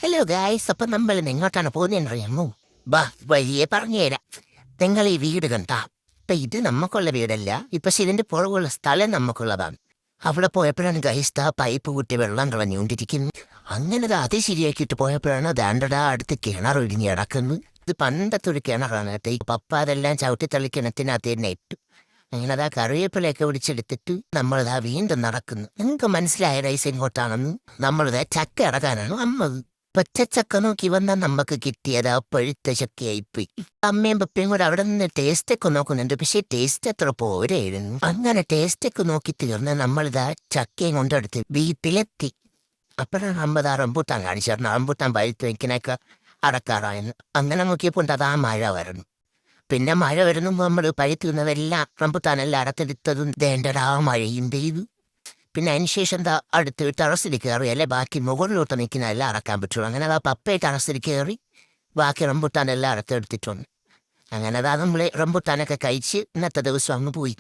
Hello guys, അപ്പം നമ്മൾ എങ്ങോട്ടാണ് പോകുന്നതെന്നറിയാമോ? ബാ, വഴിയെ പറഞ്ഞുതരാം. നിങ്ങൾ ഈ വീട് കണ്ടാ? ഇപ്പം ഇത് നമുക്കുള്ള വീടല്ല, പക്ഷെ ഇതിന്റെ പുറകുള്ള സ്ഥലം നമുക്കുള്ളതാണ്. അവിടെ പോയപ്പോഴാണ് ഗൈസ് പൈപ്പ് കൂട്ടി വെള്ളം കളഞ്ഞുകൊണ്ടിരിക്കുന്നു. അങ്ങനെ അത് ശരിയാക്കിയിട്ട് പോയപ്പോഴാണ് ദാണ്ടടാ അടുത്ത് കിണർ ഒഴിഞ്ഞ് കിടക്കുന്നു. ഇത് പണ്ടത്തെ ഒരു കിണറാണ് കേട്ടോ. ഈ പപ്പ അതെല്ലാം ചവിട്ടിത്തള്ളി കിണറ്റിനകത്ത് തന്നെ ഇട്ടു. അങ്ങനെ കറിവേപ്പിലയൊക്കെ പിടിച്ചെടുത്തിട്ട് നമ്മളിതാ വീണ്ടും നടക്കുന്നു. നിങ്ങൾക്ക് മനസ്സിലായ റൈസ് എങ്ങോട്ടാണെന്ന്? നമ്മളിതാ ചക്ക ഇറക്കാനാണ് വന്നത്. പച്ചച്ചക്ക നോക്കി വന്നാൽ നമുക്ക് കിട്ടിയത് ആ പഴുത്ത ചക്കയായിപ്പോയി. അമ്മയും പപ്പയും കൂടെ അവിടെ നിന്ന് ടേസ്റ്റൊക്കെ നോക്കുന്നുണ്ട്, പക്ഷേ ടേസ്റ്റ് അത്ര പോരായിരുന്നു. അങ്ങനെ ടേസ്റ്റൊക്കെ നോക്കി തീർന്ന് നമ്മളിതാ ചക്കയും കൊണ്ടെടുത്ത് വീട്ടിലെത്തി. അപ്പോഴാണ് അമ്പത് റംബൂട്ടാൻ കാണിച്ചിരുന്നു. റംബൂട്ടാൻ പഴുത്ത് വയ്ക്കണൊക്കെ അടക്കാറായെന്ന്. അങ്ങനെ നോക്കിയപ്പോൾ അതാ മഴ വരുന്നു. പിന്നെ മഴ വരുന്നു, നമ്മൾ പഴുത്തുന്നതെല്ലാം റംബൂട്ടാനെല്ലാം അടത്തെടുത്തതും ദേണ്ടടാ മഴയും പെയ്തു. പിന്നെ അതിന് ശേഷം എന്താ അടുത്ത് ടെറസിൽ കയറി, അല്ലെ ബാക്കി മുകളിലോട്ട് നിൽക്കുന്നതെല്ലാം അറക്കാൻ പറ്റുള്ളൂ. അങ്ങനെ അതാ പപ്പയെ ടെറസിൽ കയറി ബാക്കി റംബൂട്ടാനെല്ലാം അറുത്തെടുത്തിട്ടുണ്ട്. അങ്ങനെ അതാ നമ്മൾ റംബൂട്ടാനൊക്കെ കഴിച്ച് ഇന്നത്തെ ദിവസം അങ്ങ് പോയി.